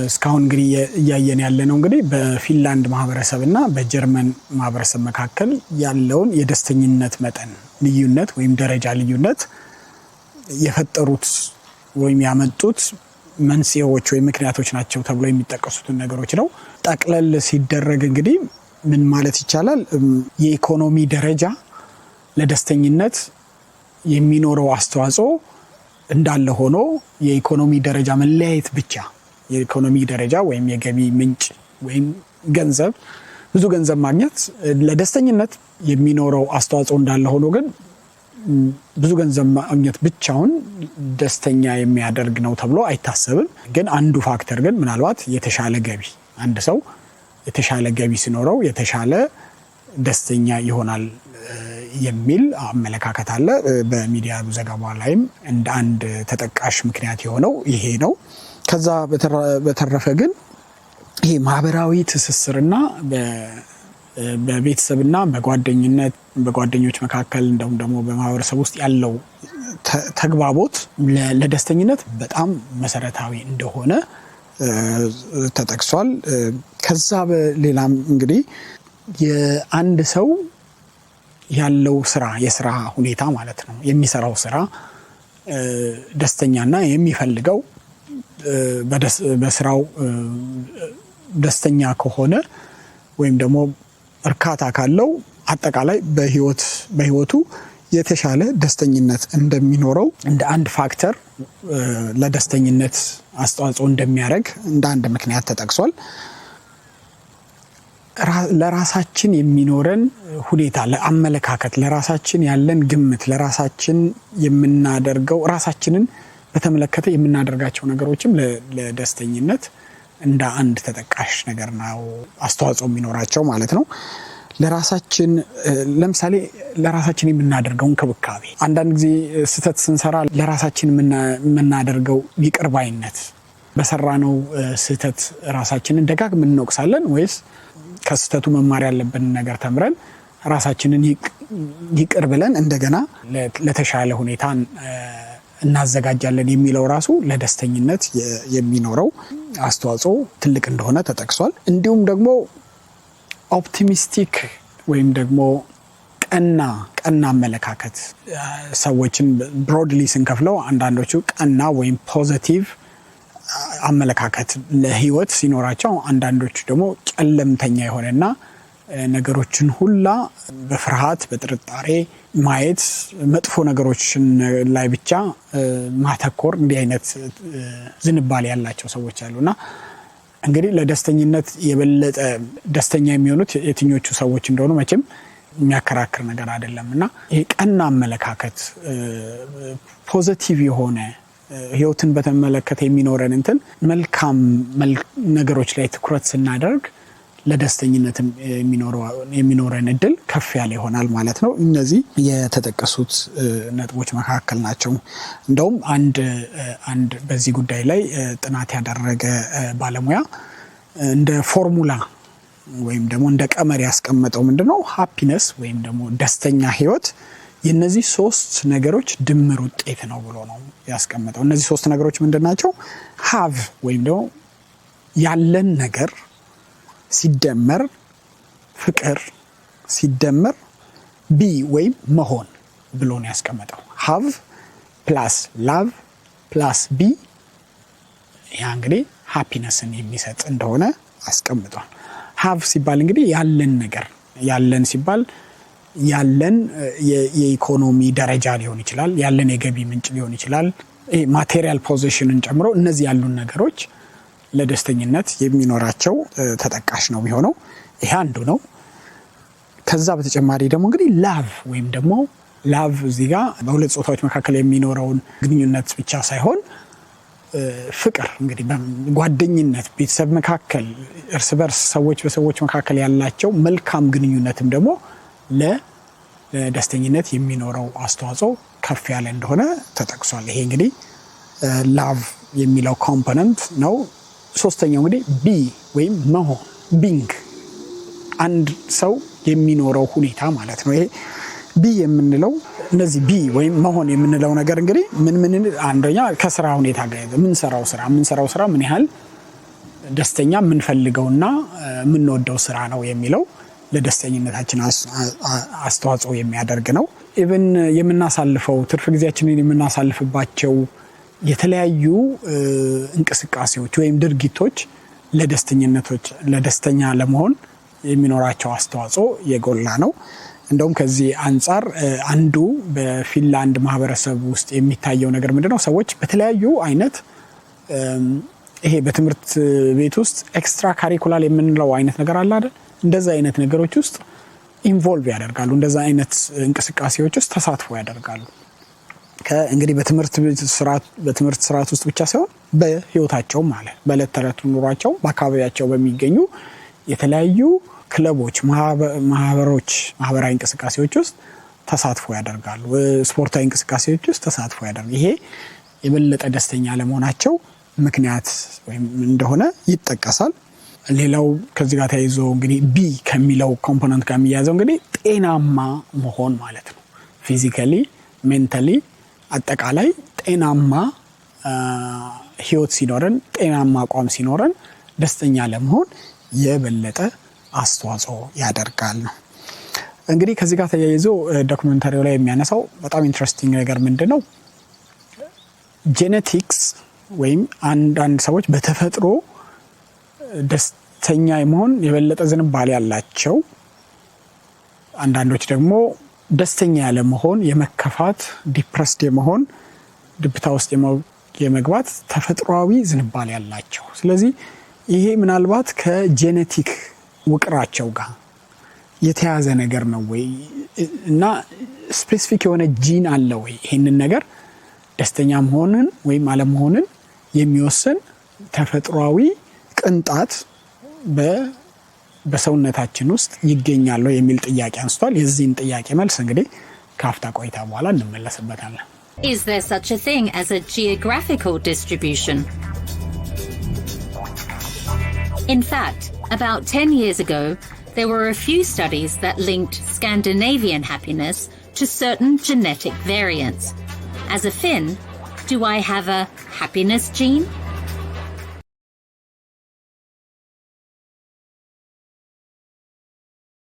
እስካሁን እንግዲህ እያየን ያለነው እንግዲህ በፊንላንድ ማህበረሰብና በጀርመን ማህበረሰብ መካከል ያለውን የደስተኝነት መጠን ልዩነት ወይም ደረጃ ልዩነት የፈጠሩት ወይም ያመጡት መንስኤዎች ወይም ምክንያቶች ናቸው ተብሎ የሚጠቀሱትን ነገሮች ነው። ጠቅለል ሲደረግ እንግዲህ ምን ማለት ይቻላል? የኢኮኖሚ ደረጃ ለደስተኝነት የሚኖረው አስተዋጽኦ እንዳለ ሆኖ የኢኮኖሚ ደረጃ መለያየት ብቻ የኢኮኖሚ ደረጃ ወይም የገቢ ምንጭ ወይም ገንዘብ ብዙ ገንዘብ ማግኘት ለደስተኝነት የሚኖረው አስተዋጽኦ እንዳለ ሆኖ ግን ብዙ ገንዘብ ማግኘት ብቻውን ደስተኛ የሚያደርግ ነው ተብሎ አይታሰብም። ግን አንዱ ፋክተር ግን ምናልባት የተሻለ ገቢ አንድ ሰው የተሻለ ገቢ ሲኖረው የተሻለ ደስተኛ ይሆናል የሚል አመለካከት አለ። በሚዲያ ዘገባ ላይም እንደ አንድ ተጠቃሽ ምክንያት የሆነው ይሄ ነው። ከዛ በተረፈ ግን ይሄ ማህበራዊ ትስስርና በቤተሰብና በጓደኞች መካከል እንደውም ደግሞ በማህበረሰብ ውስጥ ያለው ተግባቦት ለደስተኝነት በጣም መሰረታዊ እንደሆነ ተጠቅሷል። ከዛ በሌላም እንግዲህ የአንድ ሰው ያለው የስራ ሁኔታ ማለት ነው የሚሰራው ስራ ደስተኛና የሚፈልገው በስራው ደስተኛ ከሆነ ወይም ደግሞ እርካታ ካለው አጠቃላይ በህይወቱ የተሻለ ደስተኝነት እንደሚኖረው እንደ አንድ ፋክተር ለደስተኝነት አስተዋጽኦ እንደሚያደርግ እንደ አንድ ምክንያት ተጠቅሷል። ለራሳችን የሚኖረን ሁኔታ ለአመለካከት ለራሳችን ያለን ግምት ለራሳችን የምናደርገው ራሳችንን በተመለከተ የምናደርጋቸው ነገሮችም ለደስተኝነት እንደ አንድ ተጠቃሽ ነገር ነው አስተዋጽኦ የሚኖራቸው ማለት ነው። ለራሳችን ለምሳሌ ለራሳችን የምናደርገው እንክብካቤ አንዳንድ ጊዜ ስህተት ስንሰራ ለራሳችን የምናደርገው ይቅር ባይነት በሰራነው ስህተት ራሳችንን ደጋግመን እንወቅሳለን ወይስ ከስህተቱ መማር ያለብን ነገር ተምረን ራሳችንን ይቅር ብለን እንደገና ለተሻለ ሁኔታ እናዘጋጃለን የሚለው ራሱ ለደስተኝነት የሚኖረው አስተዋጽኦ ትልቅ እንደሆነ ተጠቅሷል። እንዲሁም ደግሞ ኦፕቲሚስቲክ ወይም ደግሞ ቀና አመለካከት ሰዎችን ብሮድሊ ስንከፍለው አንዳንዶቹ ቀና ወይም ፖዚቲቭ አመለካከት ለህይወት ሲኖራቸው አንዳንዶቹ ደግሞ ጨለምተኛ የሆነና ነገሮችን ሁላ በፍርሃት በጥርጣሬ ማየት መጥፎ ነገሮችን ላይ ብቻ ማተኮር እንዲህ አይነት ዝንባሌ ያላቸው ሰዎች አሉና እንግዲህ ለደስተኝነት የበለጠ ደስተኛ የሚሆኑት የትኞቹ ሰዎች እንደሆኑ መቼም የሚያከራክር ነገር አይደለምና ይሄ ቀና አመለካከት ፖዚቲቭ የሆነ ህይወትን በተመለከተ የሚኖረን መልካም ነገሮች ላይ ትኩረት ስናደርግ ለደስተኝነት የሚኖረን እድል ከፍ ያለ ይሆናል ማለት ነው። እነዚህ የተጠቀሱት ነጥቦች መካከል ናቸው። እንደውም አንድ በዚህ ጉዳይ ላይ ጥናት ያደረገ ባለሙያ እንደ ፎርሙላ ወይም ደግሞ እንደ ቀመር ያስቀመጠው ምንድነው ሃፒነስ ወይም ደግሞ ደስተኛ ህይወት የነዚህ ሶስት ነገሮች ድምር ውጤት ነው ብሎ ነው ያስቀመጠው። እነዚህ ሶስት ነገሮች ምንድናቸው? ሃቭ ወይም ደግሞ ያለን ነገር ሲደመር ፍቅር ሲደመር ቢ ወይም መሆን ብሎ ነው ያስቀመጠው። ሃቭ ፕላስ ላቭ ፕላስ ቢ ያ እንግዲህ ሃፒነስን የሚሰጥ እንደሆነ አስቀምጧል። ሃቭ ሲባል እንግዲህ ያለን ነገር ያለን ሲባል ያለን የኢኮኖሚ ደረጃ ሊሆን ይችላል፣ ያለን የገቢ ምንጭ ሊሆን ይችላል። ማቴሪያል ፖዚሽንን ጨምሮ እነዚህ ያሉን ነገሮች ለደስተኝነት የሚኖራቸው ተጠቃሽ ነው የሚሆነው። ይሄ አንዱ ነው። ከዛ በተጨማሪ ደግሞ እንግዲህ ላቭ ወይም ደግሞ ላቭ እዚህ ጋር በሁለት ጾታዎች መካከል የሚኖረውን ግንኙነት ብቻ ሳይሆን ፍቅር እንግዲህ ጓደኝነት፣ ቤተሰብ መካከል እርስ በርስ በሰዎች መካከል ያላቸው መልካም ግንኙነትም ደግሞ ለደስተኝነት የሚኖረው አስተዋጽኦ ከፍ ያለ እንደሆነ ተጠቅሷል። ይሄ እንግዲህ ላቭ የሚለው ኮምፖነንት ነው። ሶስተኛው እንግዲህ ቢ ወይም መሆን ቢንግ አንድ ሰው የሚኖረው ሁኔታ ማለት ነው። ይሄ ቢ የምንለው እነዚህ ቢ ወይም መሆን የምንለው ነገር እንግዲህ ምን አንደኛ ከስራ ሁኔታ ጋር የምንሰራው ስራ ምን ያህል ደስተኛ የምንፈልገውና የምንወደው ስራ ነው የሚለው ለደስተኝነታችን አስተዋጽኦ የሚያደርግ ነው። ኢቭን የምናሳልፈው ትርፍ ጊዜያችንን የምናሳልፍባቸው የተለያዩ እንቅስቃሴዎች ወይም ድርጊቶች ለደስተኛ ለመሆን የሚኖራቸው አስተዋጽኦ የጎላ ነው። እንደውም ከዚህ አንጻር አንዱ በፊንላንድ ማህበረሰብ ውስጥ የሚታየው ነገር ምንድነው? ሰዎች በተለያዩ አይነት ይሄ በትምህርት ቤት ውስጥ ኤክስትራ ካሪኩላር የምንለው አይነት ነገር አለ አይደል? እንደዛ አይነት ነገሮች ውስጥ ኢንቮልቭ ያደርጋሉ። እንደዛ አይነት እንቅስቃሴዎች ውስጥ ተሳትፎ ያደርጋሉ። እንግዲህ በትምህርት ስርዓት ውስጥ ብቻ ሳይሆን በህይወታቸው ማለት በዕለት ተዕለት ኑሯቸው በአካባቢያቸው በሚገኙ የተለያዩ ክለቦች፣ ማህበሮች፣ ማህበራዊ እንቅስቃሴዎች ውስጥ ተሳትፎ ያደርጋሉ። ስፖርታዊ እንቅስቃሴዎች ውስጥ ተሳትፎ ያደርጋሉ። ይሄ የበለጠ ደስተኛ ለመሆናቸው ምክንያት ወይም እንደሆነ ይጠቀሳል። ሌላው ከዚህ ጋር ተያይዞ እንግዲህ ቢ ከሚለው ኮምፖነንት ጋር የሚያዘው እንግዲህ ጤናማ መሆን ማለት ነው። ፊዚካሊ፣ ሜንታሊ አጠቃላይ ጤናማ ህይወት ሲኖረን፣ ጤናማ አቋም ሲኖረን ደስተኛ ለመሆን የበለጠ አስተዋጽኦ ያደርጋል ነው። እንግዲህ ከዚህ ጋር ተያይዞ ዶክመንታሪው ላይ የሚያነሳው በጣም ኢንትረስቲንግ ነገር ምንድነው? ጄኔቲክስ ወይም አንዳንድ ሰዎች በተፈጥሮ ደስተኛ የመሆን የበለጠ ዝንባሌ ያላቸው፣ አንዳንዶች ደግሞ ደስተኛ ያለ መሆን፣ የመከፋት፣ ዲፕረስድ የመሆን፣ ድብታ ውስጥ የመግባት ተፈጥሯዊ ዝንባሌ ያላቸው። ስለዚህ ይሄ ምናልባት ከጄኔቲክ ውቅራቸው ጋር የተያዘ ነገር ነው ወይ እና ስፔሲፊክ የሆነ ጂን አለ ወይ ይሄንን ነገር ደስተኛ መሆንን ወይም አለመሆንን የሚወስን ተፈጥሯዊ ቅንጣት በሰውነታችን ውስጥ ይገኛል የሚል ጥያቄ አንስቷል። የዚህን ጥያቄ መልስ እንግዲህ ከአፍታ ቆይታ በኋላ እንመለስበታለን። Is there such a thing as a geographical distribution? In fact, about 10 years ago, there were a few studies that linked Scandinavian happiness to certain genetic variants. As a Finn, do I have a happiness gene?